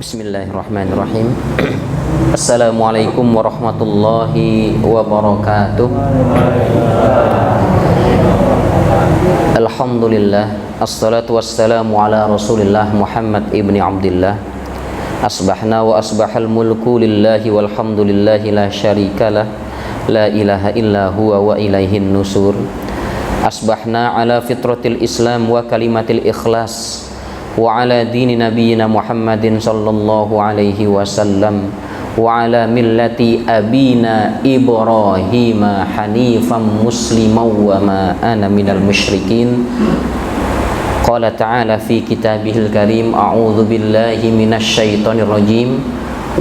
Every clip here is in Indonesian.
Bismillahirrahmanirrahim. Assalamualaikum warahmatullahi wabarakatuh. Alhamdulillah, assalatu wassalamu ala rasulillah Muhammad ibni Abdillah. Asbahna wa asbahal mulku lillahi walhamdulillahi la syarikalah, la ilaha illa huwa wa ilaihin nusur. Asbahna ala fitratil islam wa kalimatil ikhlas, wa ala dini nabiyina Muhammadin sallallahu alaihi wasallam, wa ala millati abina Ibrahim hanifan musliman wa ma ana minal musyrikin. Qala ta'ala fi kitabihil karim, a'udzu billahi minasy syaithanir rajim.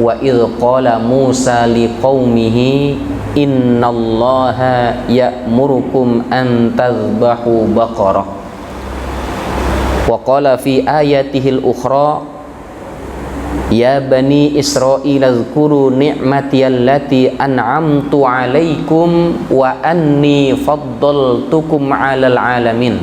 Wa idh qala Musa liqaumihi innallaha ya'murukum an tadhbahu baqarah. Wa qala fi ayatihil ukhra, ya bani Israil azkuru ni'mati allati an'amtu alaikum wa anni faddaltukum 'alal 'alamin.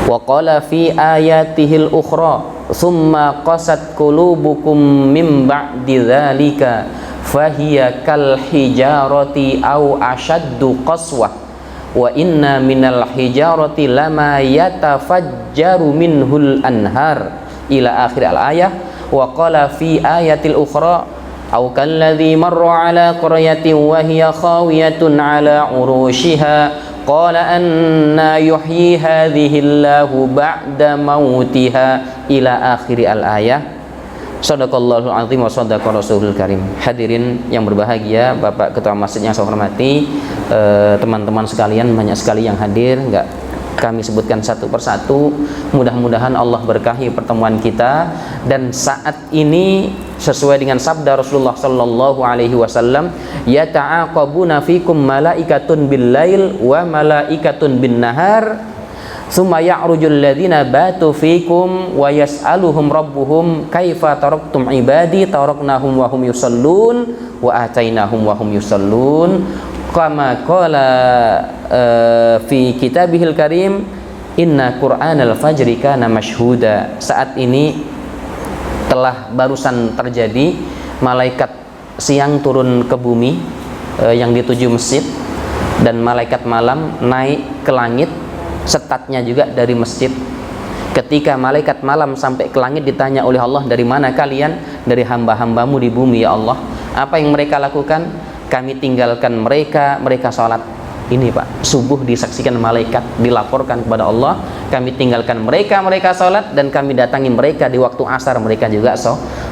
Wa qala fi ayatihil ukhra, thumma qasat qulubukum min ba'di dzalika fahiya kal hijarati aw ashaddu qaswah wa inna minal hijarati lama yatafajjaru minhul anhar ila akhir al-ayah. Wa qala fi ayatil ukhra, aw kalladhi marra ala qaryatin wa hiya khawiyatun ala urushiha qala anna yuhyi hadhihi Allahu ba'da mautiha ila akhir al-ayah. Shadaqallahul azim wa shadaqa rasulul karim. Hadirin yang berbahagia, Bapak Ketua Masjid yang saya hormati, teman-teman sekalian, banyak sekali yang hadir, enggak kami sebutkan satu persatu. Mudah-mudahan Allah berkahi pertemuan kita. Dan saat ini sesuai dengan sabda Rasulullah sallallahu alaihi wasallam, yata'aqabuna fikum malaikatun bil lail wa malaikatun bin nahar, summa ya'rujul ladzina batu fikum wa yas'aluhum rabbuhum kaifa taraktum ibadi taraknahum wa hum yusallun wa atainahum wa hum yusallun, kama qala fi kitabihil karim inna qur'anal fajri kana mashhuda. Saat ini telah barusan terjadi malaikat siang turun ke bumi yang dituju masjid, dan malaikat malam naik ke langit, setatnya juga dari masjid. Ketika malaikat malam sampai ke langit, ditanya oleh Allah, dari mana kalian? Dari hamba-hambamu di bumi ya Allah. Apa yang mereka lakukan? Kami tinggalkan mereka sholat. Ini Pak, subuh disaksikan malaikat, dilaporkan kepada Allah, kami tinggalkan mereka sholat, dan kami datangi mereka di waktu asar, mereka juga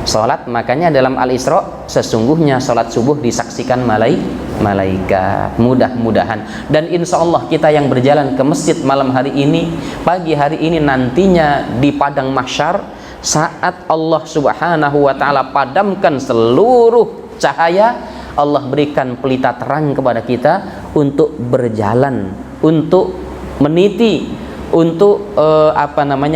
sholat. Makanya dalam Al-Isra, sesungguhnya sholat subuh disaksikan malaikat. Mudah-mudahan, dan insya Allah kita yang berjalan ke masjid malam hari ini, pagi hari ini, nantinya di padang mahsyar, saat Allah subhanahu wa ta'ala padamkan seluruh cahaya, Allah berikan pelita terang kepada kita untuk berjalan, untuk meniti, untuk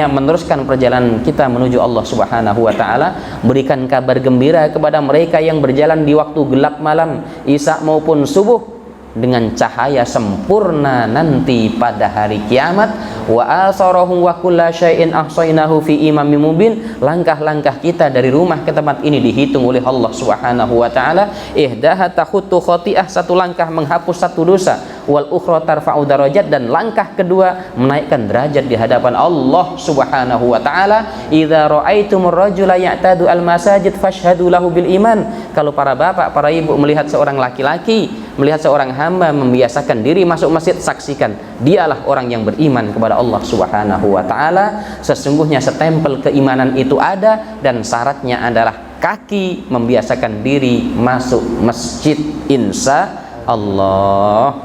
meneruskan perjalanan kita menuju Allah subhanahu wa ta'ala. Berikan kabar gembira kepada mereka yang berjalan di waktu gelap malam, isya maupun subuh, dengan cahaya sempurna nanti pada hari kiamat. Wa asarahum wa kulla syai'in ahsaynahu fi imamin mubin. Langkah-langkah kita dari rumah ke tempat ini dihitung oleh Allah subhanahu wa ta'ala. Ihdaha takhuttu khati'ah, satu langkah menghapus satu dosa, wal ukhra tarfa'u darajat, dan langkah kedua menaikkan derajat di hadapan Allah subhanahu wa ta'ala. Idza ra'aitumur rajula ya'tadu al masajid fashhadu lahu bil iman. Kalau para bapak, para ibu melihat seorang laki-laki, melihat seorang hamba membiasakan diri masuk masjid, saksikan dialah orang yang beriman kepada Allah subhanahu wa ta'ala. Sesungguhnya setempel keimanan itu ada, dan syaratnya adalah kaki membiasakan diri masuk masjid, insya Allah.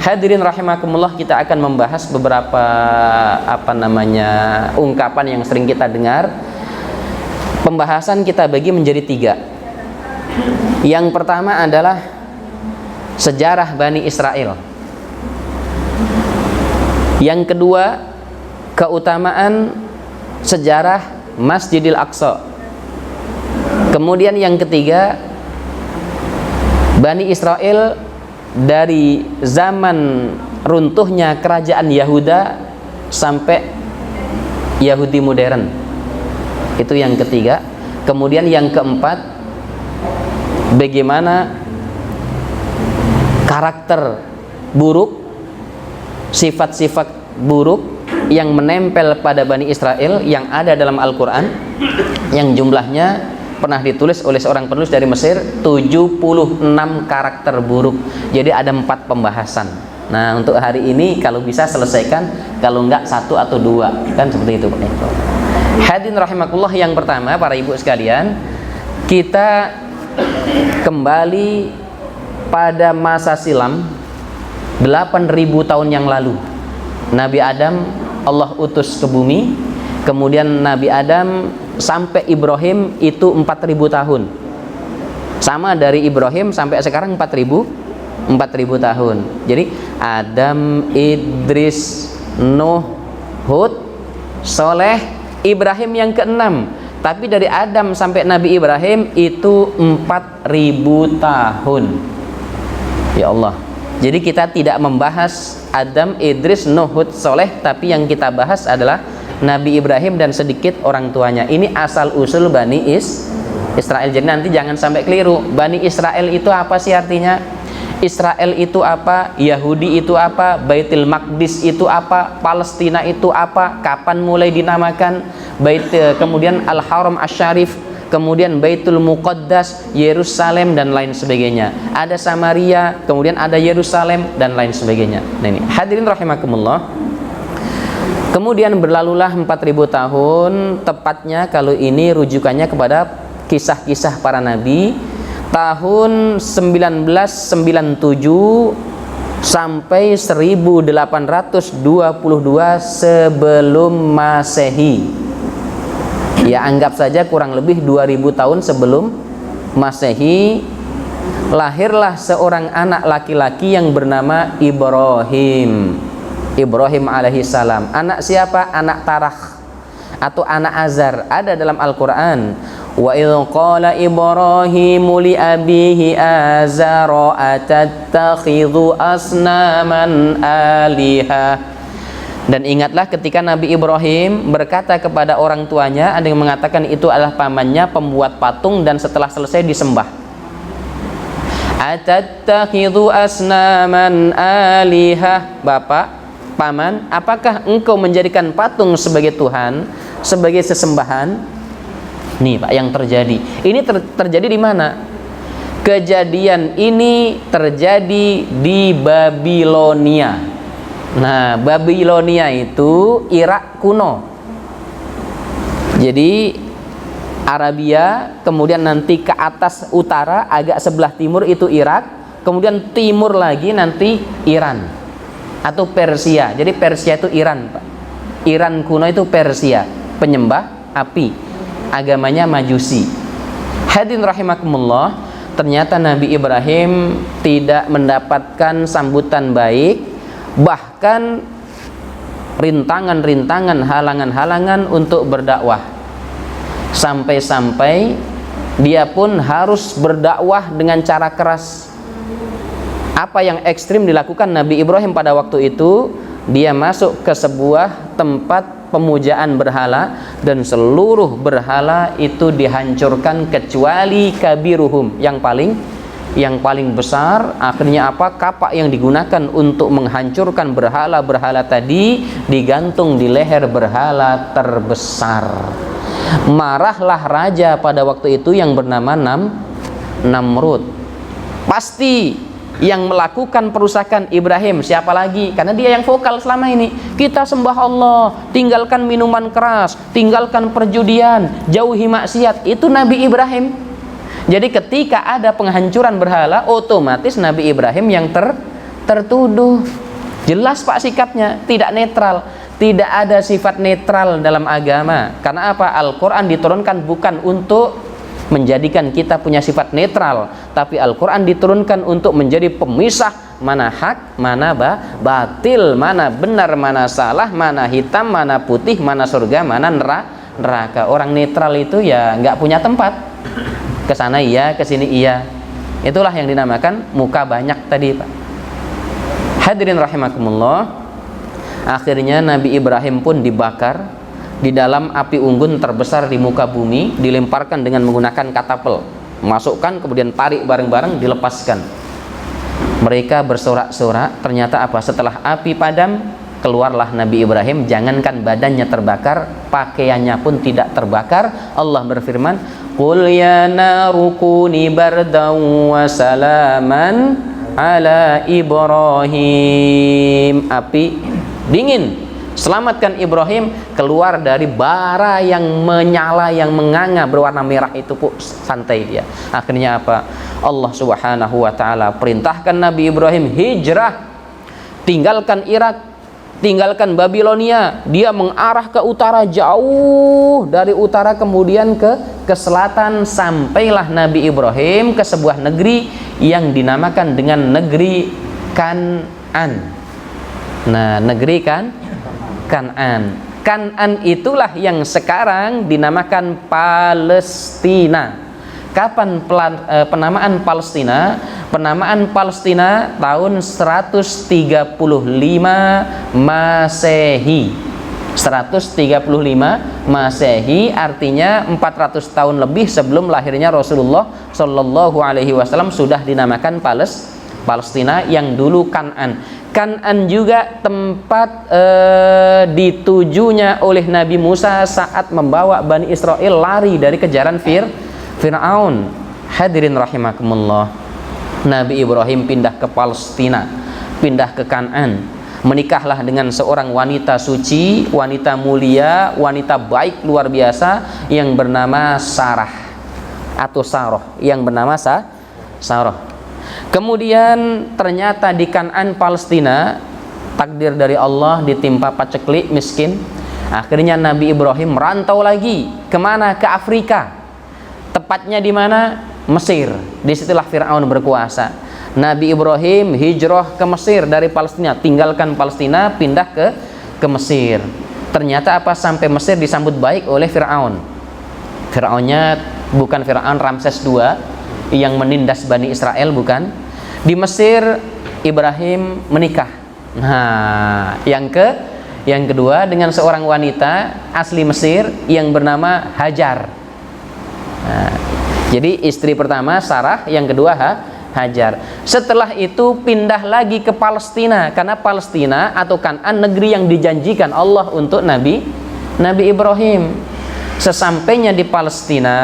Hadirin rahimakumullah, kita akan membahas beberapa ungkapan yang sering kita dengar. Pembahasan kita bagi menjadi 3. Yang pertama adalah sejarah Bani Israel. Yang kedua, keutamaan sejarah Masjidil Aqsa. Kemudian yang ketiga, Bani Israel dari zaman runtuhnya kerajaan Yahuda sampai Yahudi modern. Itu yang ketiga. Kemudian yang keempat, bagaimana karakter buruk, sifat-sifat buruk yang menempel pada Bani Israel yang ada dalam Al-Quran, yang jumlahnya pernah ditulis oleh seorang penulis dari Mesir, 76 karakter buruk. Jadi ada 4 pembahasan. Nah, untuk hari ini kalau bisa selesaikan, kalau enggak 1 atau 2, kan seperti itu Pak. Hadirin rahimakumullah, yang pertama para ibu sekalian, kita kembali pada masa silam 8.000 tahun yang lalu. Nabi Adam Allah utus ke bumi, kemudian Nabi Adam sampai Ibrahim itu 4.000 tahun. Sama dari Ibrahim sampai sekarang 4.000 tahun. Jadi Adam, Idris, Nuh, Hud, Soleh, Ibrahim yang ke-6. Tapi dari Adam sampai Nabi Ibrahim itu 4.000 tahun. Ya Allah. Jadi kita tidak membahas Adam, Idris, Nuh, Hud, Soleh, tapi yang kita bahas adalah Nabi Ibrahim dan sedikit orang tuanya. Ini asal usul Bani Israel. Jadi nanti jangan sampai keliru. Bani Israel itu apa sih artinya? Israel itu apa? Yahudi itu apa? Baitul Maqdis itu apa? Palestina itu apa? Kapan mulai dinamakan? Kemudian Al-Haram Asy-Syarif, kemudian Baitul Muqaddas, Yerusalem, dan lain sebagainya. Ada Samaria, kemudian ada Yerusalem, dan lain sebagainya. Nah ini, hadirin rahimakumullah. Kemudian berlalulah 4.000 tahun, tepatnya kalau ini rujukannya kepada kisah-kisah para nabi, tahun 1997 sampai 1822 sebelum Masehi. Ya, anggap saja kurang lebih 2000 tahun sebelum Masehi, lahirlah seorang anak laki-laki yang bernama Ibrahim. Ibrahim alaihissalam. Anak siapa? Anak Tarah atau anak Azar. Ada dalam Al-Quran. Wa idh qala Ibrahimu li abihi azara atattakhidhu asnaman alihah. Dan ingatlah ketika Nabi Ibrahim berkata kepada orang tuanya, ada yang mengatakan itu adalah pamannya, pembuat patung dan setelah selesai disembah. Atattakhidhu asnaman alihah. Bapak, paman, apakah engkau menjadikan patung sebagai Tuhan, sebagai sesembahan? Nih Pak, yang terjadi. Ini terjadi di mana? Kejadian ini terjadi di Babilonia. Nah, Babilonia itu Irak kuno. Jadi Arabia, kemudian nanti ke atas utara agak sebelah timur itu Irak, kemudian timur lagi nanti Iran atau Persia. Jadi Persia itu Iran, Pak. Iran kuno itu Persia, penyembah api, agamanya Majusi. Hadirin rahimakumullah, ternyata Nabi Ibrahim tidak mendapatkan sambutan baik, bahkan rintangan-rintangan, halangan-halangan untuk berdakwah. Sampai-sampai dia pun harus berdakwah dengan cara keras. Apa yang ekstrim dilakukan Nabi Ibrahim pada waktu itu? Dia masuk ke sebuah tempat pemujaan berhala dan seluruh berhala itu dihancurkan kecuali kabiruhum, yang paling besar. Akhirnya apa? Kapak yang digunakan untuk menghancurkan berhala-berhala tadi digantung di leher berhala terbesar. Marahlah raja pada waktu itu yang bernama Namrud. Pasti yang melakukan perusakan Ibrahim siapa lagi? Karena dia yang vokal selama ini. Kita sembah Allah, tinggalkan minuman keras, tinggalkan perjudian, jauhi maksiat. Itu Nabi Ibrahim. Jadi ketika ada penghancuran berhala, otomatis Nabi Ibrahim yang tertuduh. Jelas Pak sikapnya, tidak netral. Tidak ada sifat netral dalam agama. Karena apa? Al-Quran diturunkan bukan untuk menjadikan kita punya sifat netral, tapi Al-Quran diturunkan untuk menjadi pemisah mana hak, mana batil, mana benar, mana salah, mana hitam, mana putih, mana surga, mana neraka. Orang netral itu ya nggak punya tempat. Kesana iya, kesini iya. Itulah yang dinamakan muka banyak tadi, Pak. Hadirin rahimakumullah. Akhirnya Nabi Ibrahim pun dibakar di dalam api unggun terbesar di muka bumi, dilemparkan dengan menggunakan katapel, masukkan kemudian tarik bareng-bareng, dilepaskan. Mereka bersorak-sorak. Ternyata apa? Setelah api padam, keluarlah Nabi Ibrahim. Jangankan badannya terbakar, pakaiannya pun tidak terbakar. Allah berfirman, qul ya naru kuni bardan wa salaman ala Ibrahim. Api dingin, selamatkan Ibrahim keluar dari bara yang menyala, yang menganga berwarna merah itu, santai dia. Akhirnya apa? Allah Subhanahu wa taala perintahkan Nabi Ibrahim hijrah, tinggalkan Irak, tinggalkan Babilonia. Dia mengarah ke utara, jauh dari utara kemudian ke selatan. Sampailah Nabi Ibrahim ke sebuah negeri yang dinamakan dengan negeri Kan'an. Nah, negeri Kan'an. Kan'an itulah yang sekarang dinamakan Palestina. Kapan penamaan Palestina? Penamaan Palestina tahun 135 Masehi. 135 Masehi, artinya 400 tahun lebih sebelum lahirnya Rasulullah Shallallahu Alaihi Wasallam sudah dinamakan Palestina, yang dulu Kan'an. Kan'an juga tempat ditujunya oleh Nabi Musa saat membawa Bani Israel lari dari kejaran Fir'aun. Hadirin rahimakumullah, Nabi Ibrahim pindah ke Palestina, pindah ke Kan'an, menikahlah dengan seorang wanita suci, wanita mulia, wanita baik luar biasa yang bernama Sarah atau Saroh, yang bernama Saroh. Kemudian ternyata di Kan'an Palestina, takdir dari Allah, ditimpa paceklik, miskin. Akhirnya Nabi Ibrahim merantau lagi. Kemana? Ke Afrika. Tepatnya di mana? Mesir. Disitulah Fir'aun berkuasa. Nabi Ibrahim hijrah ke Mesir dari Palestina, tinggalkan Palestina, pindah ke Mesir. Ternyata apa? Sampai Mesir disambut baik oleh Fir'aun. Fir'aunnya bukan Fir'aun Ramses II yang menindas Bani Israel, bukan. Di Mesir Ibrahim menikah. Nah, yang kedua dengan seorang wanita asli Mesir yang bernama Hajar. Nah, jadi istri pertama Sarah, yang kedua Hajar. Setelah itu pindah lagi ke Palestina, karena Palestina atau Kan'an negeri yang dijanjikan Allah untuk Nabi Ibrahim. Sesampainya di Palestina,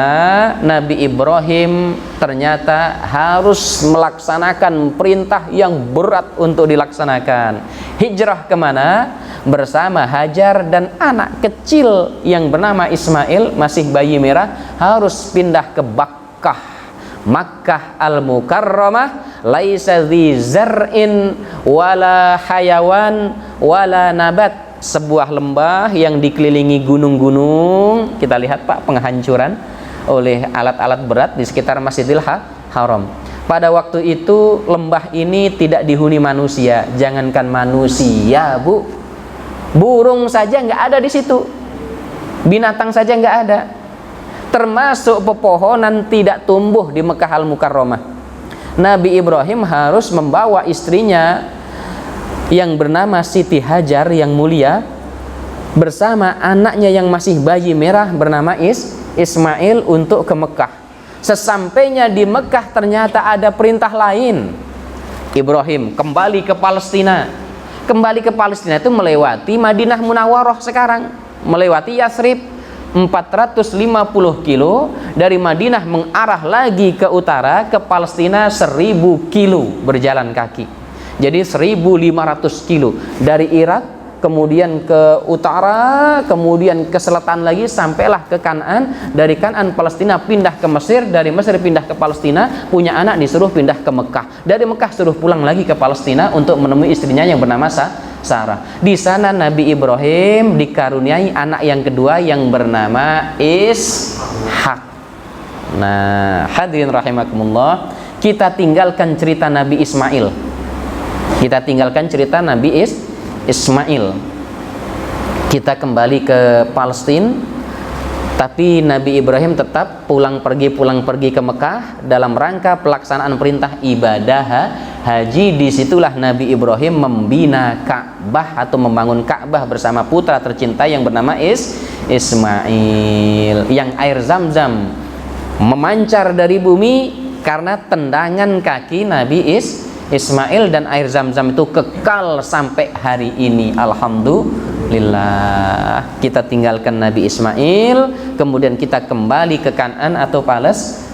Nabi Ibrahim ternyata harus melaksanakan perintah yang berat untuk dilaksanakan. Hijrah kemana? Bersama Hajar dan anak kecil yang bernama Ismail, masih bayi merah, harus pindah ke Makkah al-Mukarramah, laisa dzi zar'in wala hayawan wala nabat, sebuah lembah yang dikelilingi gunung-gunung. Kita lihat Pak, penghancuran oleh alat-alat berat di sekitar Masjidil Haram. Pada waktu itu lembah ini tidak dihuni manusia. Jangankan manusia, Bu, burung saja nggak ada di situ, binatang saja nggak ada, termasuk pepohonan tidak tumbuh di Mekah al-Mukarramah. Nabi Ibrahim harus membawa istrinya yang bernama Siti Hajar yang mulia bersama anaknya yang masih bayi merah bernama Ismail untuk ke Mekah. Sesampainya di Mekah ternyata ada perintah lain. Ibrahim kembali ke Palestina. Kembali ke Palestina itu melewati Madinah Munawwarah sekarang, melewati Yathrib, 450 kilo dari Madinah mengarah lagi ke utara ke Palestina, 1000 kilo berjalan kaki. Jadi 1500 kilo dari Irak, kemudian ke utara, kemudian ke selatan lagi, sampailah ke Kan'an. Dari Kan'an Palestina pindah ke Mesir, dari Mesir pindah ke Palestina, punya anak disuruh pindah ke Mekah, dari Mekah suruh pulang lagi ke Palestina untuk menemui istrinya yang bernama Sarah. Di sana Nabi Ibrahim dikaruniai anak yang kedua yang bernama Ishak. Nah, hadirin rahimakumullah, kita tinggalkan cerita Nabi Ismail. Kita tinggalkan cerita Nabi Ismail. Kita kembali ke Palestina. Tapi Nabi Ibrahim tetap pulang pergi ke Mekah dalam rangka pelaksanaan perintah ibadah haji. Disitulah Nabi Ibrahim membina Ka'bah atau membangun Ka'bah bersama putra tercinta yang bernama Ismail. Yang air Zam-Zam memancar dari bumi karena tendangan kaki Nabi Ismail, dan air Zam-Zam itu kekal sampai hari ini. Alhamdulillah. Kita tinggalkan Nabi Ismail, kemudian kita kembali ke Kan'an atau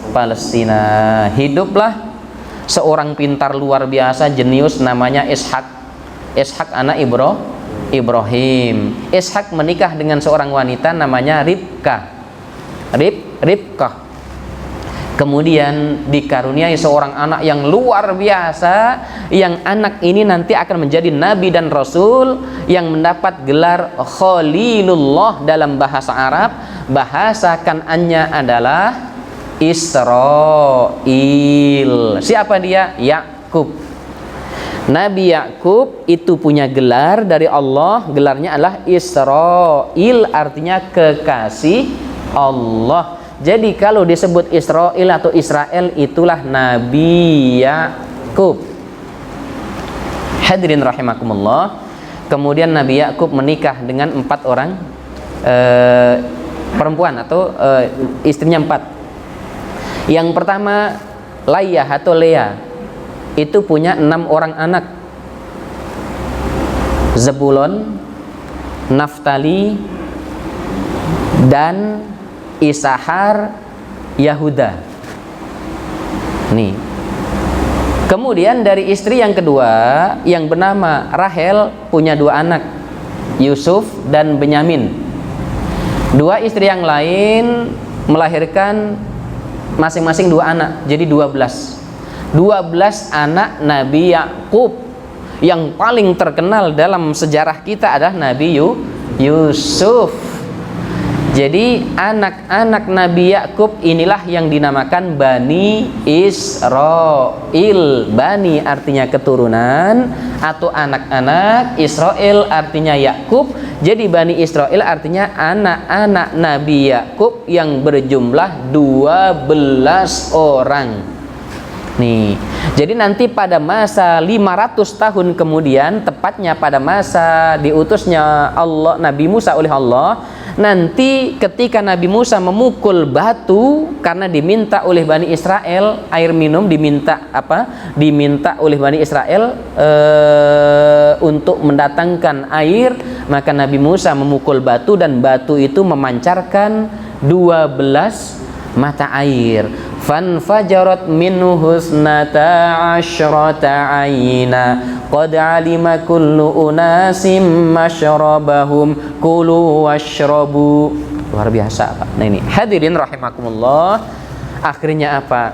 Palestina. Hiduplah seorang pintar luar biasa, jenius, namanya Ishak anak Ibrahim. Ishak menikah dengan seorang wanita namanya Ribkah. Kemudian dikaruniai seorang anak yang luar biasa, yang anak ini nanti akan menjadi nabi dan rasul yang mendapat gelar Khalilullah dalam bahasa Arab. Bahasa Kan'annya adalah Israil. Siapa dia? Yakub. Nabi Yakub itu punya gelar dari Allah, gelarnya adalah Israil, artinya kekasih Allah. Jadi kalau disebut Israel atau Israel, itulah Nabi Yakub. Hadirin rahimakumullah. Kemudian Nabi Yakub menikah dengan 4 orang perempuan atau istrinya 4. Yang pertama Layah atau Lea, itu punya 6 orang anak. Zebulon, Naftali, dan Isahar, Yahuda. Nih. Kemudian dari istri yang kedua yang bernama Rahel punya 2 anak, Yusuf dan Benyamin. 2 istri yang lain melahirkan masing-masing 2 anak, jadi 12 anak Nabi Yakub. Yang paling terkenal dalam sejarah kita adalah Nabi Yusuf. Jadi anak-anak Nabi Yakub inilah yang dinamakan Bani Israel. Bani artinya keturunan atau anak-anak, Israel artinya Yakub. Jadi Bani Israel artinya anak-anak Nabi Yakub yang berjumlah 12 orang. Nih, jadi nanti pada masa 500 tahun kemudian, tepatnya pada masa diutusnya Allah Nabi Musa oleh Allah, nanti ketika Nabi Musa memukul batu karena diminta oleh Bani Israel air minum, diminta oleh Bani Israel untuk mendatangkan air, maka Nabi Musa memukul batu dan batu itu memancarkan 12 mata air. Fanfajarat minhu husnata asyrata aina qad alima kullu unasim masyrabahum kulu washrabu. Luar biasa, Pak. Nah ini hadirin rahimakumullah, akhirnya apa?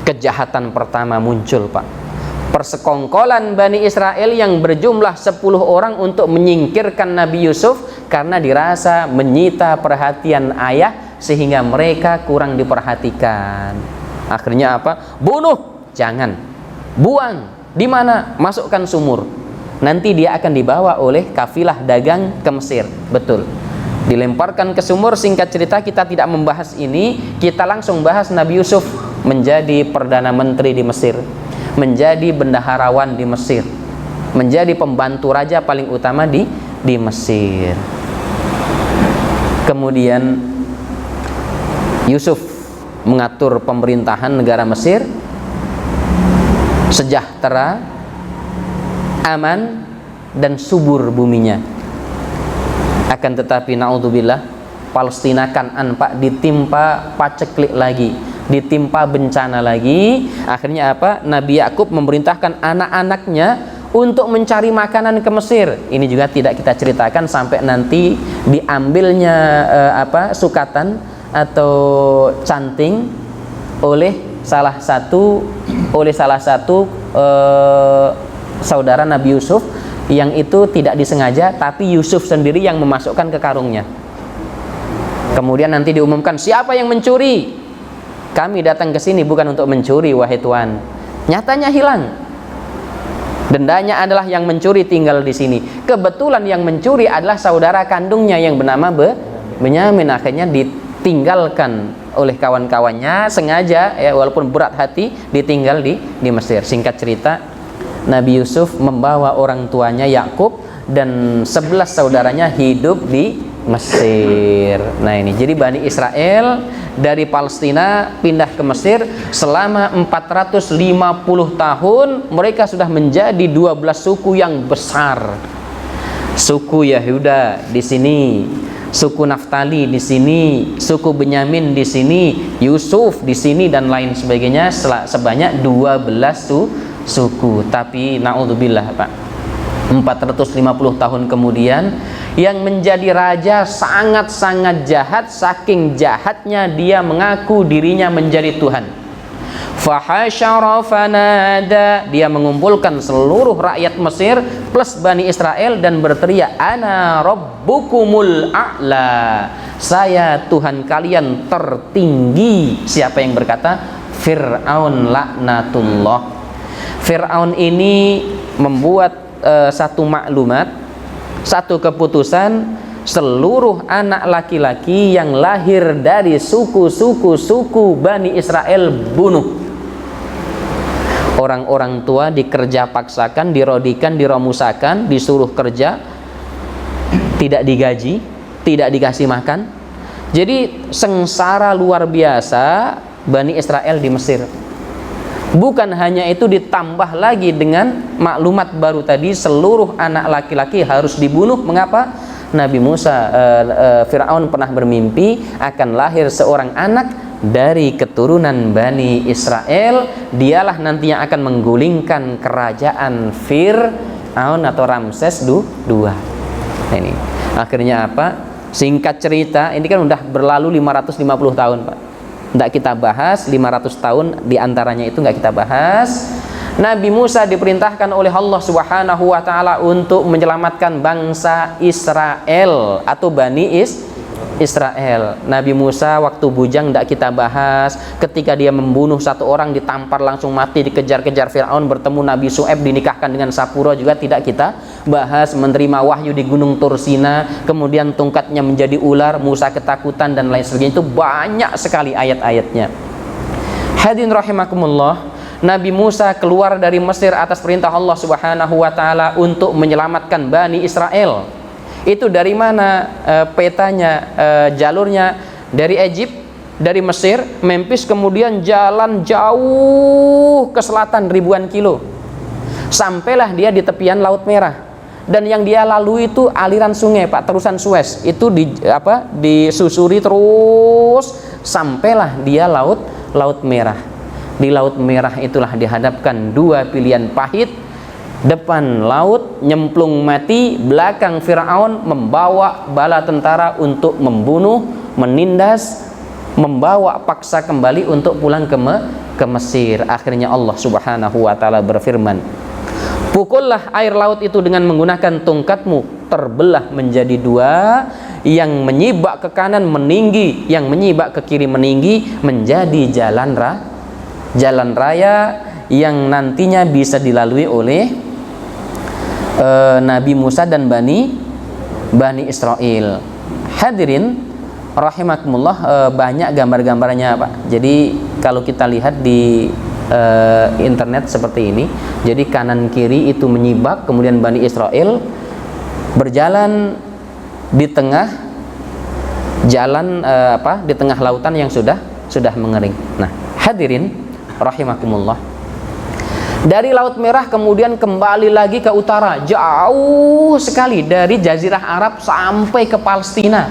Kejahatan pertama muncul, Pak. Persekongkolan Bani Israel yang berjumlah 10 orang untuk menyingkirkan Nabi Yusuf karena dirasa menyita perhatian ayah sehingga mereka kurang diperhatikan. Akhirnya apa? Bunuh, jangan. Buang, di mana? Masukkan sumur. Nanti dia akan dibawa oleh kafilah dagang ke Mesir. Betul. Dilemparkan ke sumur. Singkat cerita, kita tidak membahas ini. Kita langsung bahas Nabi Yusuf menjadi perdana menteri di Mesir, menjadi bendaharawan di Mesir, menjadi pembantu raja paling utama di Mesir. Kemudian Yusuf mengatur pemerintahan negara Mesir, sejahtera, aman, dan subur buminya. Akan tetapi naudzubillah, Palestina Kan'an, Pak, ditimpa paceklik lagi, ditimpa bencana lagi. Akhirnya apa? Nabi Yakub memerintahkan anak-anaknya untuk mencari makanan ke Mesir. Ini juga tidak kita ceritakan sampai nanti diambilnya sukatan atau canting oleh salah satu saudara Nabi Yusuf, yang itu tidak disengaja, tapi Yusuf sendiri yang memasukkan ke karungnya. Kemudian nanti diumumkan, siapa yang mencuri? Kami datang ke sini bukan untuk mencuri, wahai Tuan. Nyatanya hilang. Dendanya adalah yang mencuri tinggal di sini. Kebetulan yang mencuri adalah saudara kandungnya yang bernama Benyamin. Akhirnya ditinggalkan oleh kawan-kawannya sengaja ya, walaupun berat hati ditinggal di Mesir. Singkat cerita, Nabi Yusuf membawa orang tuanya Yakub dan 11 saudaranya hidup di Mesir. Nah ini, jadi Bani Israel dari Palestina pindah ke Mesir selama 450 tahun. Mereka sudah menjadi 12 suku yang besar. Suku Yahuda di sini, suku Naftali di sini, suku Benyamin di sini, Yusuf di sini dan lain sebagainya, sebanyak 12 suku. Tapi naudzubillah Pak, 450 tahun kemudian yang menjadi raja sangat-sangat jahat. Saking jahatnya dia mengaku dirinya menjadi Tuhan. Fahasyara fanada, dia mengumpulkan seluruh rakyat Mesir plus Bani Israel dan berteriak, ana rabbukumul a'la, saya Tuhan kalian tertinggi. Siapa yang berkata? Fir'aun laknatullah. Fir'aun ini membuat satu maklumat, satu keputusan, seluruh anak laki-laki yang lahir dari suku Bani Israel bunuh. Orang-orang tua dikerja paksakan, dirodikan, diromusakan, disuruh kerja, tidak digaji, tidak dikasih makan. Jadi sengsara luar biasa Bani Israel di Mesir. Bukan hanya itu, ditambah lagi dengan maklumat baru tadi, seluruh anak laki-laki harus dibunuh. Mengapa? Nabi Musa, Fir'aun pernah bermimpi akan lahir seorang anak dari keturunan Bani Israel. Dialah nantinya akan menggulingkan kerajaan Fir'aun atau Ramses II. Nah ini, akhirnya apa? Singkat cerita, ini kan udah berlalu 550 tahun Pak. Tidak kita bahas, 500 tahun diantaranya itu nggak kita bahas. Nabi Musa diperintahkan oleh Allah Subhanahu wa Ta'ala untuk menyelamatkan bangsa Israel atau Bani Israel. Nabi Musa waktu bujang tidak kita bahas. Ketika dia membunuh satu orang, ditampar langsung mati, dikejar-kejar Fir'aun, bertemu Nabi Syu'aib, dinikahkan dengan Sapura, juga tidak kita bahas. Menerima wahyu di Gunung Tursina, kemudian tongkatnya menjadi ular, Musa ketakutan dan lain sebagainya. Itu banyak sekali ayat-ayatnya. Hadirin rahimakumullah, Nabi Musa keluar dari Mesir atas perintah Allah Subhanahu wa Ta'ala untuk menyelamatkan Bani Israel. Itu dari mana petanya, jalurnya? Dari Egypt, dari Mesir, Memphis, kemudian jalan jauh ke selatan ribuan kilo, sampailah dia di tepian Laut Merah. Dan yang dia lalui itu aliran sungai Pak, terusan Suez. Itu disusuri terus sampailah dia Laut Merah. Di Laut Merah itulah dihadapkan dua pilihan pahit. Depan laut nyemplung mati, belakang Fir'aun membawa bala tentara untuk membunuh, menindas, membawa paksa kembali untuk pulang ke Mesir. Akhirnya Allah Subhanahu wa Ta'ala berfirman, pukullah air laut itu dengan menggunakan tongkatmu, terbelah menjadi dua, yang menyibak ke kanan meninggi, yang menyibak ke kiri meninggi, menjadi jalan raya yang nantinya bisa dilalui oleh Nabi Musa dan Bani Israel. Hadirin rahimakumullah, banyak gambar-gambarnya Pak. Jadi kalau kita lihat di internet seperti ini, jadi kanan kiri itu menyibak, kemudian Bani Israel berjalan di tengah jalan di tengah lautan yang sudah mengering. Nah, hadirin rahimakumullah, dari Laut Merah kemudian kembali lagi ke utara, jauh sekali dari Jazirah Arab sampai ke Palestina.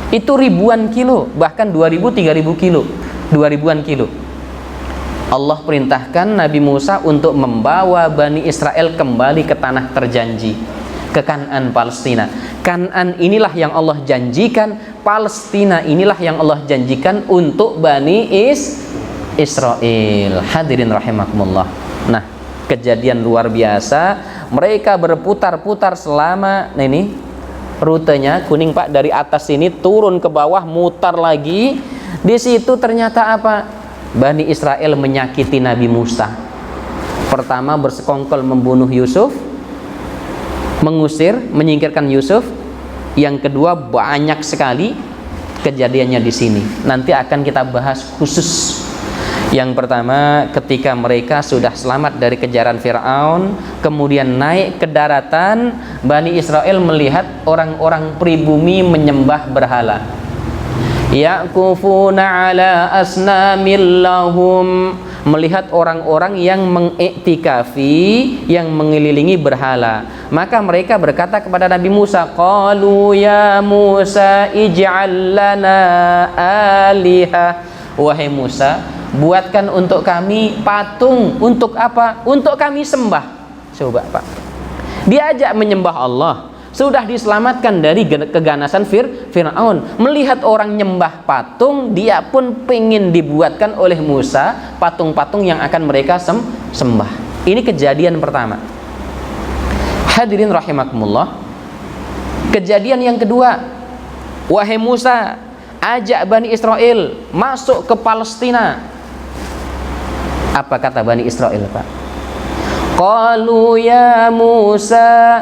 Itu ribuan kilo, bahkan 2000-3000 kilo, 2000-an kilo. Allah perintahkan Nabi Musa untuk membawa Bani Israel kembali ke tanah terjanji, ke Kan'an, Palestina. Kan'an inilah yang Allah janjikan, Palestina inilah yang Allah janjikan untuk Bani Israel. Hadirin rahimakumullah. Nah, kejadian luar biasa. Mereka berputar-putar selama, nah ini rutenya kuning Pak, dari atas sini turun ke bawah, mutar lagi. Di situ ternyata apa? Bani Israel menyakiti Nabi Musa. Pertama bersekongkol membunuh Yusuf, mengusir, menyingkirkan Yusuf. Yang kedua banyak sekali kejadiannya di sini. Nanti akan kita bahas khusus. Yang pertama, ketika mereka sudah selamat dari kejaran Fir'aun, kemudian naik ke daratan, Bani Israel melihat orang-orang pribumi menyembah berhala. Ya'kufuna ala asnamil lahum, melihat orang-orang yang mengiktikafi, yang mengelilingi berhala. Maka mereka berkata kepada Nabi Musa, qalu ya Musa ij'al lana alihah. Wahai Musa, buatkan untuk kami patung. Untuk apa? Untuk kami sembah. Coba Pak, diajak menyembah Allah, sudah diselamatkan dari keganasan Fir'aun. Melihat orang nyembah patung, dia pun pengen dibuatkan oleh Musa patung-patung yang akan mereka sembah. Ini kejadian pertama. Hadirin rahimakumullah. Kejadian yang kedua, wahai Musa, ajak Bani Israel masuk ke Palestina. Apa kata Bani Israel, Pak? Qalu ya Musa,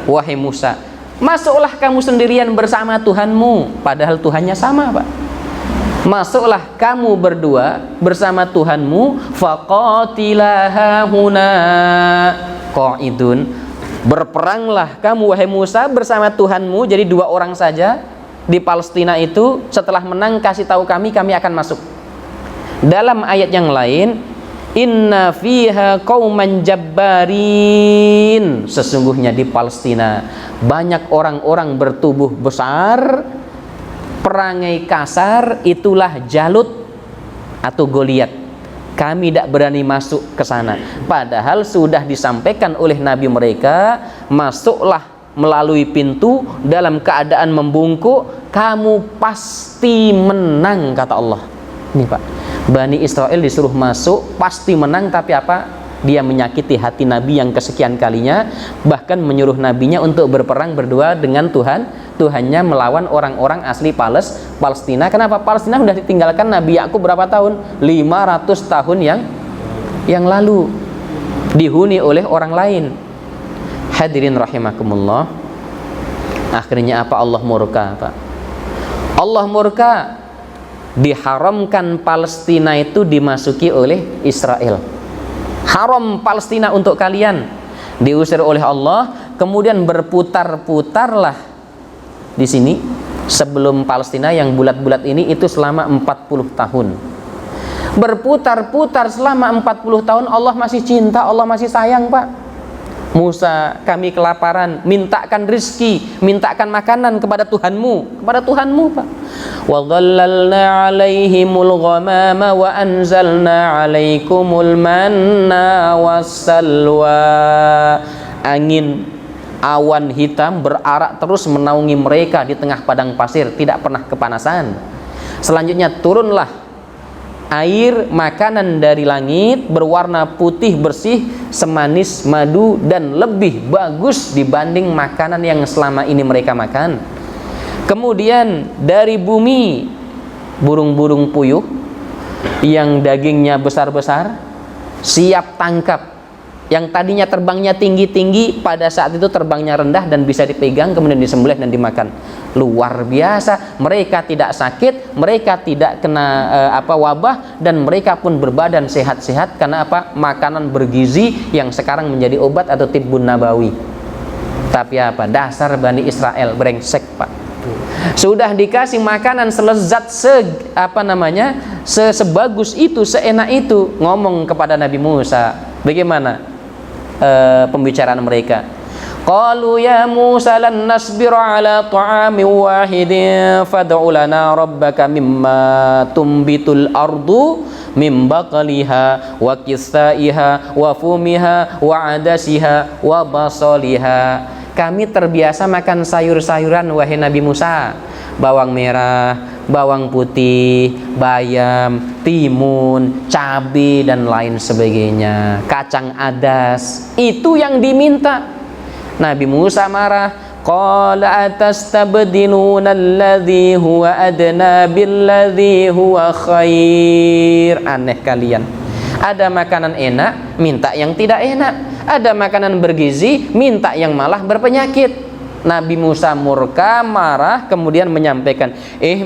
wahai Musa, masuklah kamu sendirian bersama Tuhanmu. Padahal Tuhannya sama, Pak. Masuklah kamu berdua bersama Tuhanmu. Faqatilaha huna qa'idun. Berperanglah kamu wahai Musa bersama Tuhanmu, jadi 2 orang saja di Palestina itu. Setelah menang kasih tahu kami akan masuk. Dalam ayat yang lain, inna fiha qauman jabbarin, sesungguhnya di Palestina banyak orang-orang bertubuh besar, perangai kasar, itulah Jalut atau Goliat. Kami tidak berani masuk ke sana. Padahal sudah disampaikan oleh Nabi mereka, masuklah melalui pintu dalam keadaan membungkuk, kamu pasti menang, kata Allah. Ini Pak, Bani Israel disuruh masuk, pasti menang, tapi apa? Dia menyakiti hati Nabi yang kesekian kalinya, bahkan menyuruh nabinya untuk berperang berdua dengan Tuhannya melawan orang-orang asli Palestina. Kenapa? Palestina sudah ditinggalkan Nabi Yakub berapa tahun? 500 tahun yang lalu, dihuni oleh orang lain. Hadirin rahimakumullah. Akhirnya apa? Allah murka, Pak. Allah murka. Diharamkan Palestina itu dimasuki oleh Israel. Haram Palestina untuk kalian, diusir oleh Allah. Kemudian berputar-putarlah di sini sebelum Palestina yang bulat-bulat ini itu selama 40 tahun. Berputar-putar selama 40 tahun. Allah masih cinta, Allah masih sayang, Pak. Musa, kami kelaparan, mintakan rizki, mintakan makanan kepada Tuhanmu, Pak. Wa dhallalna 'alaihimul ghamama wa anzalna 'alaikumul manna wassalwa. Angin, awan hitam berarak terus menaungi mereka di tengah padang pasir, tidak pernah kepanasan. Selanjutnya turunlah air, makanan dari langit berwarna putih bersih, semanis madu, dan lebih bagus dibanding makanan yang selama ini mereka makan. Kemudian dari bumi burung-burung puyuh yang dagingnya besar-besar, siap tangkap. Yang tadinya terbangnya tinggi-tinggi, pada saat itu terbangnya rendah dan bisa dipegang, kemudian disembelih dan dimakan. Luar biasa. Mereka tidak sakit, mereka tidak kena wabah, dan mereka pun berbadan sehat-sehat. Karena apa? Makanan bergizi yang sekarang menjadi obat atau tibbun nabawi. Tapi apa? Dasar Bani Israel brengsek, Pak. Sudah dikasih makanan selezat sebagus itu, seenak itu, ngomong kepada Nabi Musa. Bagaimana pembicaraan mereka? Qalu ya Musa lan nasbiru ala ta'amin wahidin fad'u lana rabbaka mimma tumbitul ardu min baqliha wa qithaiha wa fumiha wa adasiha wa basaliha. Kami terbiasa makan sayur-sayuran wahai Nabi Musa. Bawang merah, bawang putih, bayam, timun, cabai dan lain sebagainya, kacang adas. Itu yang diminta. Nabi Musa marah. Qala atastabdiluna alladhi huwa adna billadhi huwa khair. Aneh kalian. Ada makanan enak, minta yang tidak enak. Ada makanan bergizi, minta yang malah berpenyakit. Nabi Musa murka, marah, kemudian menyampaikan,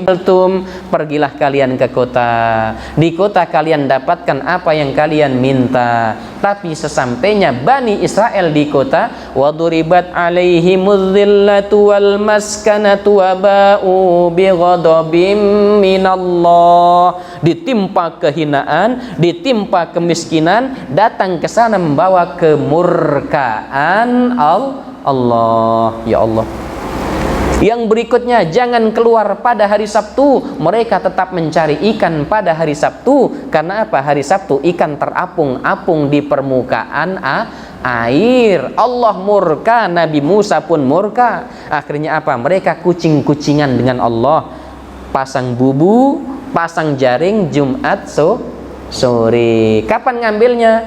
beltum, pergilah kalian ke kota. Di kota kalian dapatkan apa yang kalian minta. Tapi sesampainya Bani Israel di kota, waduribat alaihimuz zillatu wal maskanatu waba'u bighadabim minallah. Ditimpa kehinaan, ditimpa kemiskinan, datang ke sana membawa kemurkaan Allah. Ya Allah. Yang berikutnya, jangan keluar pada hari Sabtu. Mereka tetap mencari ikan pada hari Sabtu. Karena apa? Hari Sabtu ikan terapung-apung di permukaan air. Allah murka, Nabi Musa pun murka. Akhirnya apa? Mereka kucing-kucingan dengan Allah. Pasang bubu, pasang jaring Jumat sore. Kapan ngambilnya?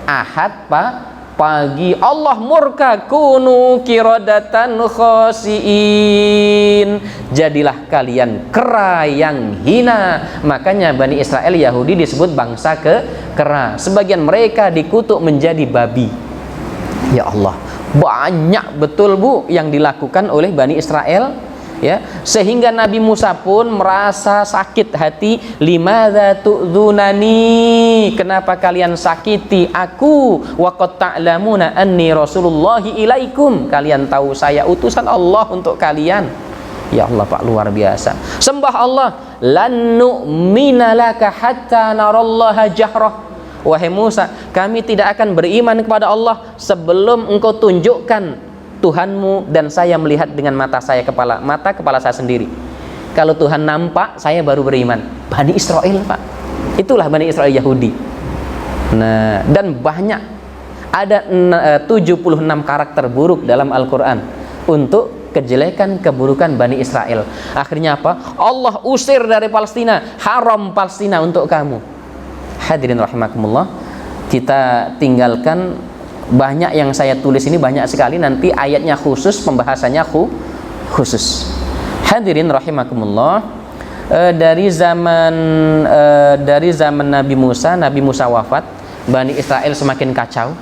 Ahad pagi. Allah murka, kunu kiradatan khasiin, jadilah kalian kera yang hina. Makanya Bani Israel Yahudi disebut bangsa kera. Sebagian mereka dikutuk menjadi babi. Ya Allah, banyak betul Bu yang dilakukan oleh Bani Israel, ya, sehingga Nabi Musa pun merasa sakit hati. Limadza tu'dzunani, kenapa kalian sakiti aku? Wa qad ta'lamuna anni rasulullahi ilaikum, kalian tahu saya utusan Allah untuk kalian. Ya Allah Pak, luar biasa. Sembah Allah. Lan nu'mina laka hatta narallaha jahrah. Wahai Musa, kami tidak akan beriman kepada Allah sebelum engkau tunjukkan Tuhanmu dan saya melihat dengan mata kepala saya sendiri. Kalau Tuhan nampak, saya baru beriman. Bani Israel Pak, itulah Bani Israel Yahudi. Nah, dan banyak, ada 76 karakter buruk dalam Al-Quran untuk kejelekan, keburukan Bani Israel. Akhirnya apa? Allah usir dari Palestina, haram Palestina untuk kamu. Hadirin rahimakumullah, kita tinggalkan. Banyak yang saya tulis ini banyak sekali, nanti ayatnya khusus, pembahasannya khusus. Hadirin rahimakumullah, dari zaman Nabi Musa wafat, Bani Israel semakin kacau.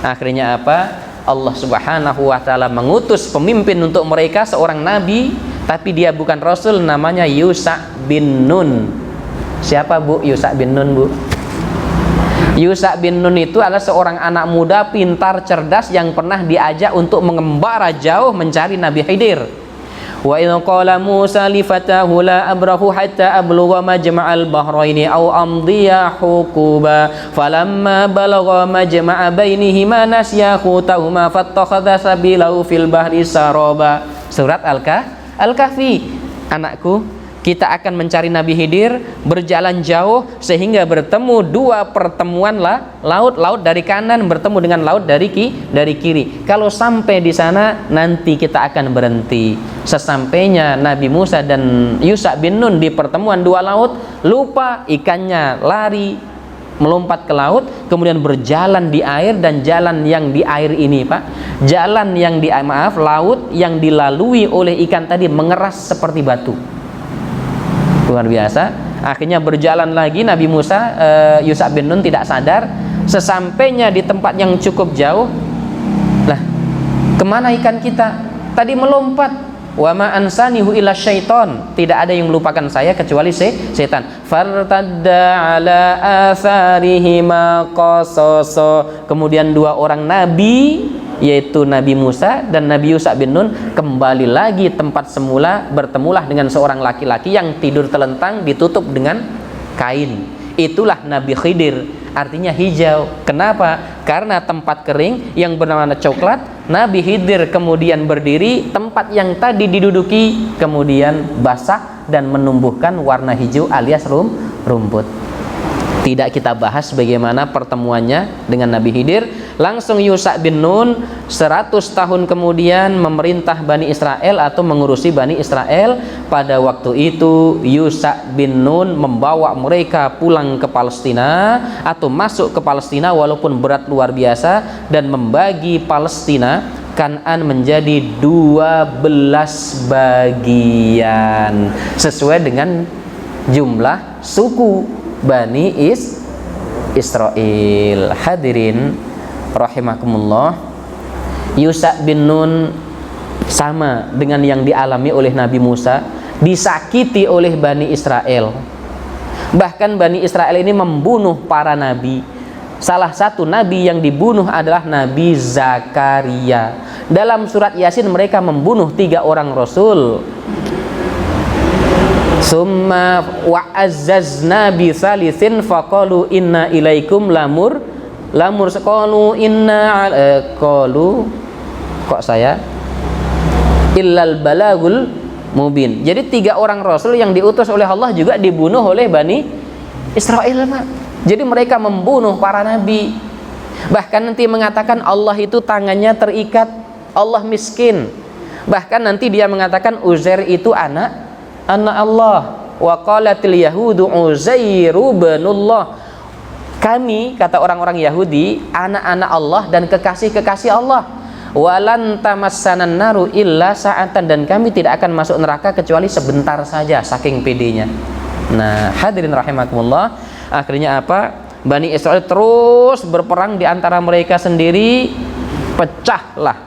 Akhirnya apa? Allah Subhanahu wa taala mengutus pemimpin untuk mereka, seorang nabi, tapi dia bukan rasul, namanya Yusha bin Nun. Siapa Bu Yusha bin Nun, Bu? Yusha bin Nun itu adalah seorang anak muda pintar, cerdas, yang pernah diajak untuk mengembara jauh mencari Nabi Khidir. Wa idh qala Musa li fatahu la abrahu hatta ablugha majma'al bahraini aw amdiya huquba falamma balagha majma'a bainihima nasya khutahuma fattakhadha sabilahu fil bahri saraba. Surat Al-Kahfi. Anakku, kita akan mencari Nabi Khidir, berjalan jauh sehingga bertemu dua pertemuan laut dari kanan bertemu dengan laut dari kiri. Kalau sampai di sana nanti kita akan berhenti. Sesampainya Nabi Musa dan Yusha bin Nun di pertemuan dua laut, lupa ikannya, lari melompat ke laut, kemudian berjalan di air. Dan jalan yang di air ini Pak, laut yang dilalui oleh ikan tadi mengeras seperti batu. Luar biasa. Akhirnya berjalan lagi Nabi Musa, Yusha bin Nun tidak sadar. Sesampainya di tempat yang cukup jauh, lah, kemana ikan kita? Tadi melompat. Wa ma ansanihu illa syaiton, tidak ada yang melupakan saya kecuali setan. Fartadda ala atharihima qasaso. Kemudian dua orang nabi, yaitu Nabi Musa dan Nabi Yusha bin Nun, kembali lagi tempat semula. Bertemulah dengan seorang laki-laki yang tidur telentang ditutup dengan kain. Itulah Nabi Khidir, artinya hijau. Kenapa? Karena tempat kering yang berwarna coklat, Nabi Khidir kemudian berdiri, tempat yang tadi diduduki kemudian basah dan menumbuhkan warna hijau alias rumput. Tidak kita bahas bagaimana pertemuannya dengan Nabi Khidir. Langsung Yusha bin Nun 100 tahun kemudian memerintah Bani Israel atau mengurusi Bani Israel. Pada waktu itu Yusha bin Nun membawa mereka pulang ke Palestina atau masuk ke Palestina walaupun berat luar biasa, dan membagi Palestina Kan'an menjadi 12 bagian sesuai dengan jumlah suku Bani Israel. Hadirin rahimakumullah, Yusha bin Nun sama dengan yang dialami oleh Nabi Musa, disakiti oleh Bani Israel. Bahkan Bani Israel ini membunuh para nabi. Salah satu nabi yang dibunuh adalah Nabi Zakaria. Dalam surat Yasin mereka membunuh 3 orang rasul. Summa wa'azzazna bi salisin faqalu inna ilaikum lamur qalu inna qalu kok saya illal balagul mubin. Jadi 3 orang rasul yang diutus oleh Allah juga dibunuh oleh Bani Israel, Pak. Jadi mereka membunuh para nabi. Bahkan nanti mengatakan Allah itu tangannya terikat, Allah miskin. Bahkan nanti dia mengatakan Uzair itu anak Allah. Wa qalatil yahudu Uzairu ibnullah. Kami, kata orang-orang Yahudi, anak-anak Allah dan kekasih-kekasih Allah. Walan tamassanan naru illa sa'atan, dan kami tidak akan masuk neraka kecuali sebentar saja, saking pedenya. Nah, hadirin rahimakumullah, akhirnya apa? Bani Israel terus berperang di antara mereka sendiri. Pecahlah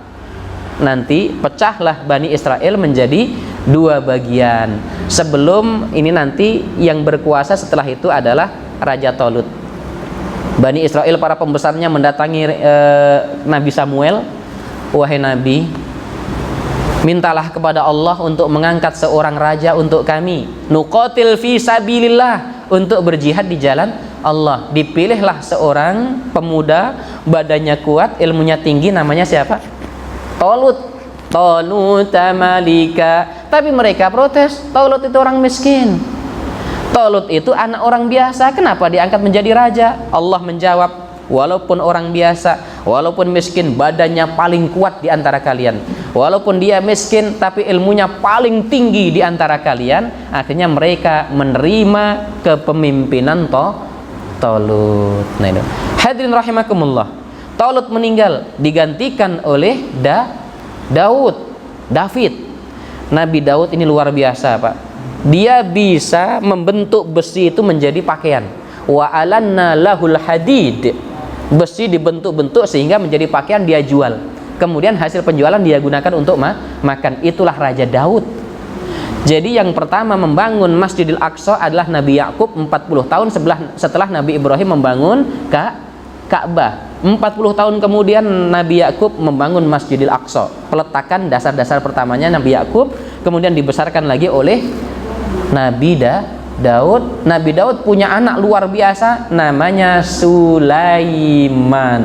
Bani Israel menjadi 2 bagian. Sebelum ini nanti yang berkuasa setelah itu adalah Raja Tolut. Bani Israel para pembesarnya mendatangi Nabi Samuel, wahai Nabi, mintalah kepada Allah untuk mengangkat seorang raja untuk kami, nuqatil fi sabilillah, untuk berjihad di jalan Allah. Dipilihlah seorang pemuda, badannya kuat, ilmunya tinggi, namanya siapa? Tolut malika. Tapi mereka protes, Tolut itu orang miskin, Tolut itu anak orang biasa, kenapa diangkat menjadi raja? Allah menjawab, walaupun orang biasa, walaupun miskin, badannya paling kuat di antara kalian, walaupun dia miskin tapi ilmunya paling tinggi di antara kalian. Akhirnya mereka menerima kepemimpinan Tolut. Nah itu, hadirin rahimakumullah, Tolut meninggal, digantikan oleh Daud. Nabi Daud ini luar biasa, Pak. Dia bisa membentuk besi itu menjadi pakaian. Wa alanna lahul hadid. Besi dibentuk-bentuk sehingga menjadi pakaian, dia jual. Kemudian hasil penjualan dia gunakan untuk makan. Itulah Raja Daud. Jadi yang pertama membangun Masjidil Aqsa adalah Nabi Yakub 40 tahun setelah Nabi Ibrahim membangun Ka'bah. 40 tahun kemudian Nabi Yakub membangun Masjidil Aqsa. Peletakan dasar-dasar pertamanya Nabi Yakub, kemudian dibesarkan lagi oleh Nabi Daud. Nabi Daud punya anak luar biasa, namanya Sulaiman.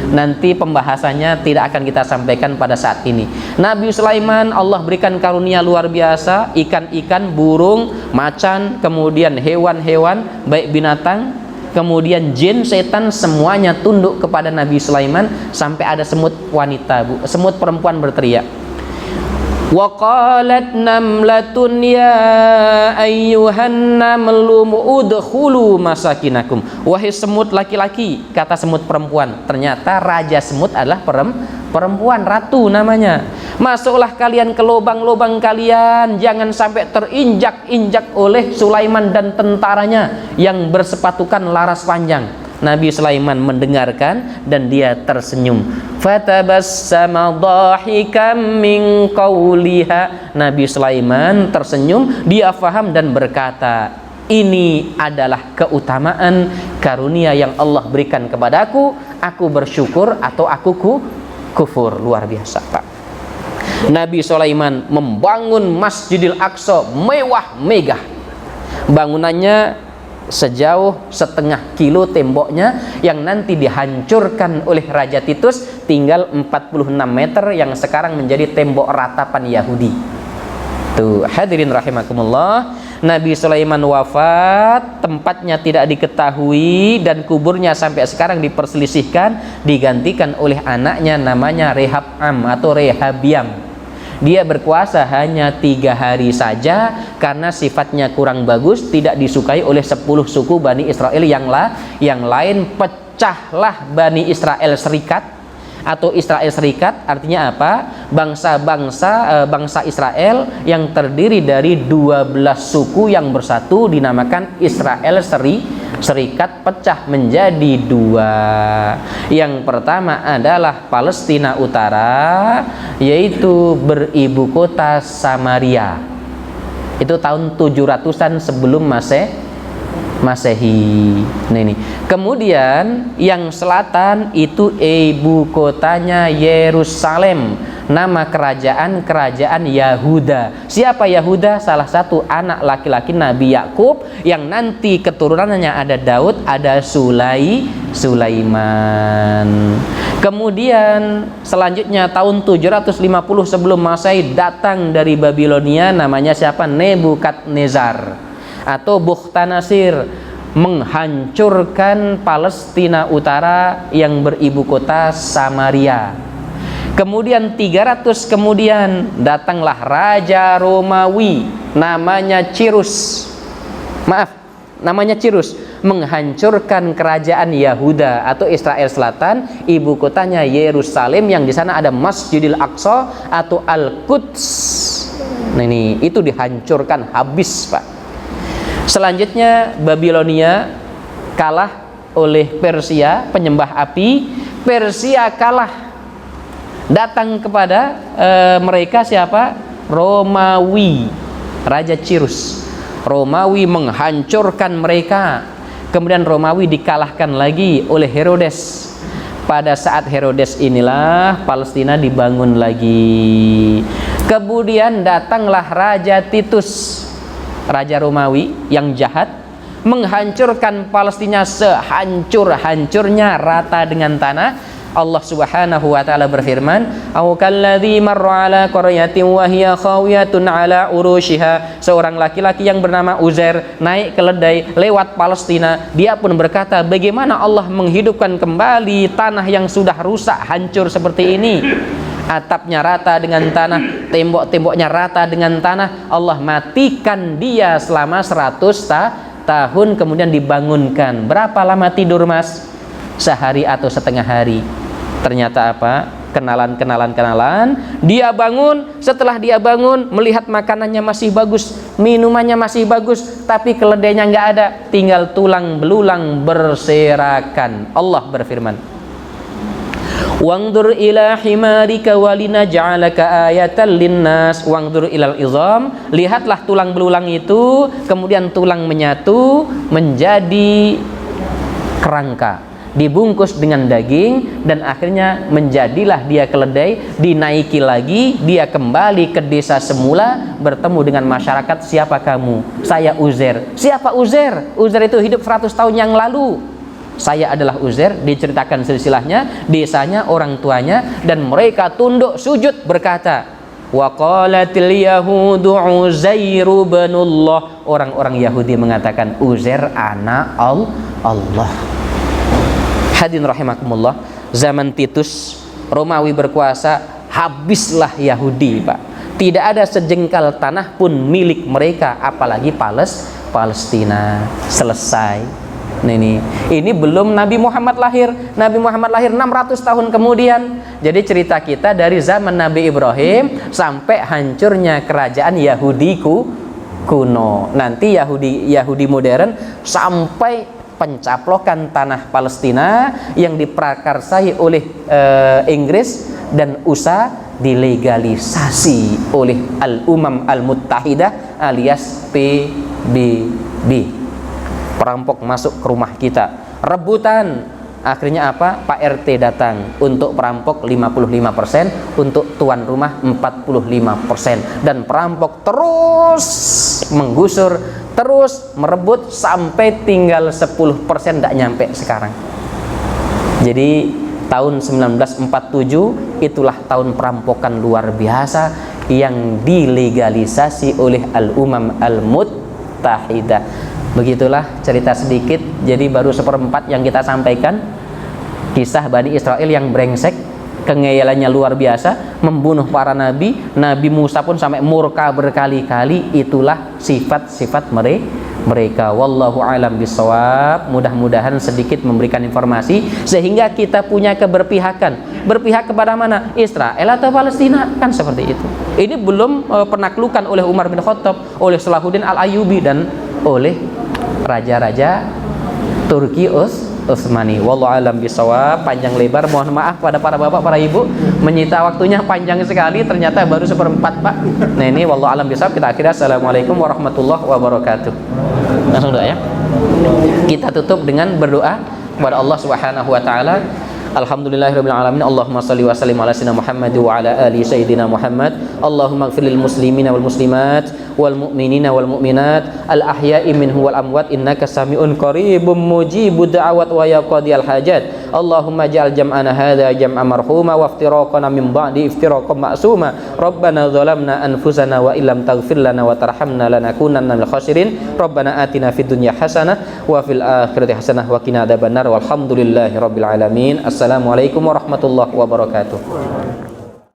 Nanti pembahasannya tidak akan kita sampaikan pada saat ini. Nabi Sulaiman Allah berikan karunia luar biasa, ikan-ikan, burung, macan, kemudian hewan-hewan, baik binatang, kemudian jin, setan, semuanya tunduk kepada Nabi Sulaiman. Sampai ada semut wanita, semut perempuan berteriak, wa qalat namlatun ya ayyuhan namlu udkhulu masakinakum. Wahai semut laki-laki, kata semut perempuan. Ternyata raja semut adalah perempuan, ratu namanya. Masuklah kalian ke lubang-lubang kalian, jangan sampai terinjak-injak oleh Sulaiman dan tentaranya yang bersepatukan laras panjang. Nabi Sulaiman mendengarkan dan dia tersenyum. Fatabassama dhahikam min qawliha. Nabi Sulaiman tersenyum, dia faham dan berkata, ini adalah keutamaan karunia yang Allah berikan kepadaku. Aku bersyukur atau aku kufur. Luar biasa, Pak. Nabi Sulaiman membangun Masjidil Aqsa, mewah megah. Bangunannya sejauh 0,5 kilo temboknya, yang nanti dihancurkan oleh Raja Titus, tinggal 46 meter yang sekarang menjadi tembok ratapan Yahudi. Tuh, hadirin rahimakumullah, Nabi Sulaiman wafat, tempatnya tidak diketahui dan kuburnya sampai sekarang diperselisihkan, digantikan oleh anaknya namanya Rehab'am atau Rehabiam. Dia berkuasa hanya 3 hari saja karena sifatnya kurang bagus, tidak disukai oleh 10 suku Bani Israel yang lain. Pecahlah Bani Israel serikat. atau Israel Serikat. Artinya apa? Bangsa Israel yang terdiri dari 12 suku yang bersatu dinamakan Israel Serikat, pecah menjadi dua. Yang pertama adalah Palestina Utara, yaitu beribu kota Samaria. Itu tahun 700-an sebelum Masehi. Nah, ini. Kemudian yang selatan itu ibu kotanya Yerusalem. Nama kerajaan Yahuda. Siapa Yahuda? Salah satu anak laki-laki Nabi Yakub yang nanti keturunannya ada Daud, ada Sulaiman. Kemudian selanjutnya tahun 750 sebelum Masehi datang dari Babilonia, namanya siapa? Nebukadnezar atau Bukhtanasir, menghancurkan Palestina Utara yang beribu kota Samaria. Kemudian 300 kemudian datanglah Raja Romawi namanya Cyrus, menghancurkan kerajaan Yahuda atau Israel Selatan, ibu kotanya Yerusalem, yang di sana ada Masjidil Aqsa atau Al-Quds. Nah, ini itu dihancurkan habis, Pak. Selanjutnya Babilonia kalah oleh Persia, penyembah api. Persia kalah, datang kepada mereka siapa? Romawi, Raja Cyrus. Romawi menghancurkan mereka. Kemudian Romawi dikalahkan lagi oleh Herodes. Pada saat Herodes inilah Palestina dibangun lagi. Kemudian datanglah Raja Titus, Raja Romawi yang jahat, menghancurkan Palestina sehancur-hancurnya, rata dengan tanah. Allah Subhanahu wa taala berfirman, "Au kalladzi marra 'ala qaryatin wa hiya khawiyatun 'ala urushiha." Seorang laki-laki yang bernama Uzair naik keledai lewat Palestina. Dia pun berkata, bagaimana Allah menghidupkan kembali tanah yang sudah rusak, hancur seperti ini? Atapnya rata dengan tanah, tembok-temboknya rata dengan tanah. Allah matikan dia selama 100 tahun, kemudian dibangunkan. Berapa lama tidur, Mas? Sehari atau setengah hari. Ternyata apa? Kenalan. Dia bangun. Setelah dia bangun, melihat makanannya masih bagus, minumannya masih bagus, tapi keledainya nggak ada, tinggal tulang belulang berserakan. Allah berfirman, "Wangdur ila himarika walinaj'alaka ayatan linnas." Wangdur ilal izam, lihatlah tulang belulang itu, kemudian tulang menyatu menjadi kerangka, dibungkus dengan daging, dan akhirnya menjadilah dia keledai. Dinaiki lagi, dia kembali ke desa semula, bertemu dengan masyarakat. Siapa kamu? Saya Uzair. Siapa Uzair? Uzair itu hidup 100 tahun yang lalu. Saya adalah Uzair. Diceritakan silsilahnya, desanya, orang tuanya, dan mereka tunduk sujud berkata, wa qalatil yahudu Uzairu ibnullah. Orang-orang Yahudi mengatakan Uzair anak Allah. Hadirin rahimakumullah, zaman Titus, Romawi berkuasa, habislah Yahudi, Pak. Tidak ada sejengkal tanah pun milik mereka, apalagi Palestina. Selesai. Nah, ini belum Nabi Muhammad lahir. Nabi Muhammad lahir 600 tahun kemudian. Jadi cerita kita dari zaman Nabi Ibrahim sampai hancurnya kerajaan Yahudi kuno. Nanti Yahudi modern sampai pencaplokan tanah Palestina yang diprakarsai oleh Inggris dan USA, dilegalisasi oleh Al-Umam Al-Muttahidah alias PBB. Perampok masuk ke rumah kita, rebutan. Akhirnya apa? Pak RT datang. Untuk perampok 55%, untuk tuan rumah 45%. Dan perampok terus menggusur, terus merebut sampai tinggal 10%, tidak nyampe sekarang. Jadi tahun 1947 itulah tahun perampokan luar biasa yang dilegalisasi oleh Al-Umam Al-Muttahidah. Begitulah cerita sedikit. Jadi baru 1/4 yang kita sampaikan. Kisah Bani Israel yang brengsek, kengeyalannya luar biasa, membunuh para nabi. Nabi Musa pun sampai murka berkali-kali. Itulah sifat-sifat mereka. Wallahu alam bisawab. Mudah-mudahan sedikit memberikan informasi sehingga kita punya keberpihakan. Berpihak kepada mana? Israel atau Palestina? Kan seperti itu. Ini belum penaklukan oleh Umar bin Khattab, oleh Salahuddin Al-Ayyubi, dan oleh raja-raja Turki Utsmani. Wallahu alam bisawab. Panjang lebar, mohon maaf pada para bapak, para ibu, menyita waktunya panjang sekali, ternyata baru 1/4, Pak. Nah, ini wallahu alam bisawab. Kita akhiri. Assalamualaikum warahmatullahi wabarakatuh. Langsung doa ya. Kita tutup dengan berdoa kepada Allah Subhanahu wa taala. Alhamdulillahirabbil alamin. Allahumma shalli wa sallim ala sayyidina Muhammad wa ala ali sayyidina Muhammad. Allahumma ighfir lil muslimina wal muslimat wal mu'minina wal mu'minat al ahya'i minhum wal amwat innaka sami'un qaribum mujibud da'awat wa ya qadiyal hajat. Allahumma ja'al jam'ana hadza jam'an marhuma wa iftiraqana min ba'di iftiraqan ma'suma. Rabbana zalamna anfusana wa illam taghfir lana wa tarhamna lanakunanna minal khasirin. Rabbana atina fid dunya hasanah wa fil akhirati hasanah wa qina adzabannar. Walhamdulillahirabbil alamin. Assalamualaikum warahmatullahi wabarakatuh.